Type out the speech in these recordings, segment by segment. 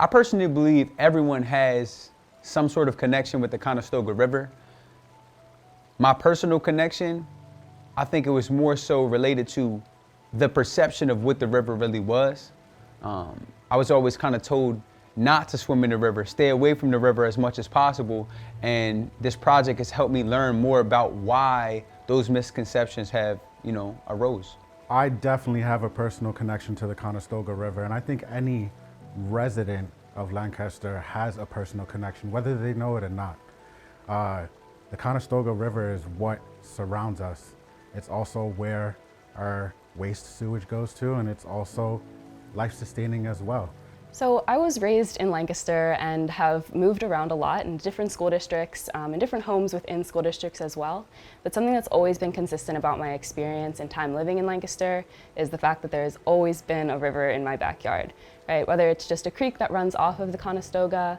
I personally believe everyone has some sort of connection with the Conestoga River. My personal connection, I think it was more so related to the perception of what the river really was. I was always kind of told not to swim in the river, stay away from the river as much as possible. And this project has helped me learn more about why those misconceptions have, arose. I definitely have a personal connection to the Conestoga River, and I think any resident of Lancaster has a personal connection, whether they know it or not. The Conestoga River is what surrounds us. It's also where our waste sewage goes to, and it's also life-sustaining as well. So I was raised in Lancaster and have moved around a lot in different school districts, in different homes within school districts as well. But something that's always been consistent about my experience and time living in Lancaster is the fact that there's always been a river in my backyard, right? Whether it's just a creek that runs off of the Conestoga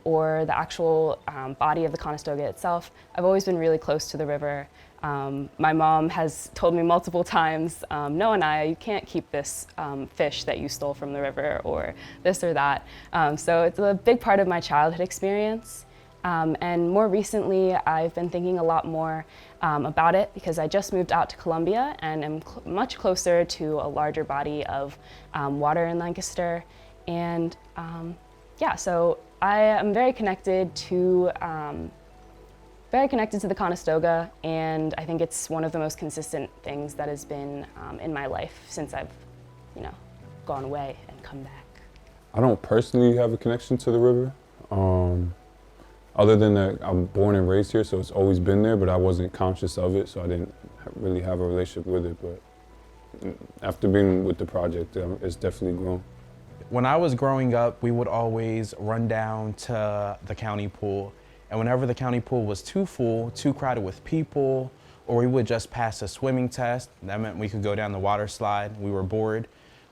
or the actual body of the Conestoga itself, I've always been really close to the river. My mom has told me multiple times, no, you can't keep this fish that you stole from the river or this or that. So it's a big part of my childhood experience. And more recently, I've been thinking a lot more about it because I just moved out to Columbia and am much closer to a larger body of water in Lancaster. And so I am very connected to the Conestoga, and I think it's one of the most consistent things that has been in my life since I've, gone away and come back. I don't personally have a connection to the river. Other than that, I'm born and raised here, so it's always been there, but I wasn't conscious of it, so I didn't really have a relationship with it. But after being with the project, it's definitely grown. When I was growing up, we would always run down to the county pool. And whenever the county pool was too full, too crowded with people, or we would just pass a swimming test, that meant we could go down the water slide, we were bored,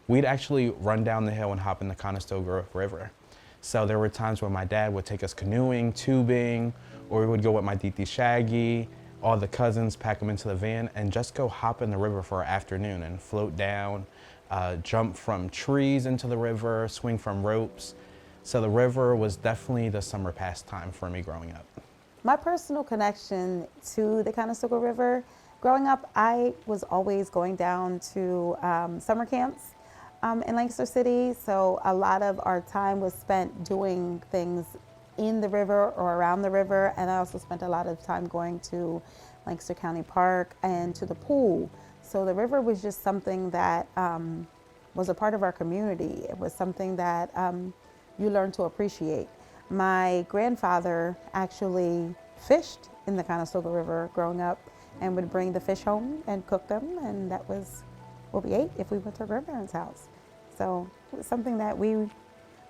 we'd actually run down the hill and hop in the Conestoga River. So there were times when my dad would take us canoeing, tubing, or we would go with my Titi Shaggy, all the cousins, pack them into the van, and just go hop in the river for an afternoon and float down, jump from trees into the river, swing from ropes. So the river was definitely the summer pastime for me growing up. My personal connection to the Conestoga River, growing up, I was always going down to summer camps in Lancaster City. So a lot of our time was spent doing things in the river or around the river. And I also spent a lot of time going to Lancaster County Park and to the pool. So the river was just something that was a part of our community. It was something that you learn to appreciate. My grandfather actually fished in the Conestoga River growing up and would bring the fish home and cook them, and that was what we ate if we went to our grandparents' house. So it was something that we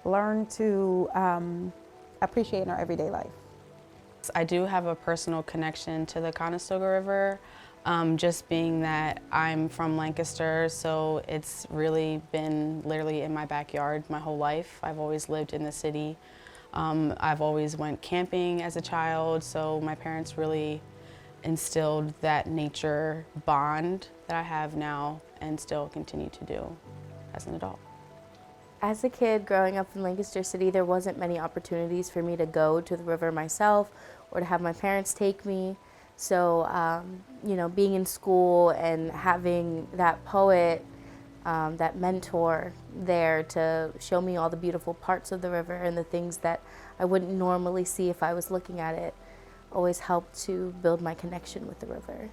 learned to appreciate in our everyday life. I do have a personal connection to the Conestoga River, just being that I'm from Lancaster, so it's really been literally in my backyard my whole life. I've always lived in the city. I've always went camping as a child, so my parents really instilled that nature bond that I have now and still continue to do as an adult. As a kid growing up in Lancaster City, there wasn't many opportunities for me to go to the river myself or to have my parents take me. So, being in school and having that poet, that mentor there to show me all the beautiful parts of the river and the things that I wouldn't normally see if I was looking at it, always helped to build my connection with the river.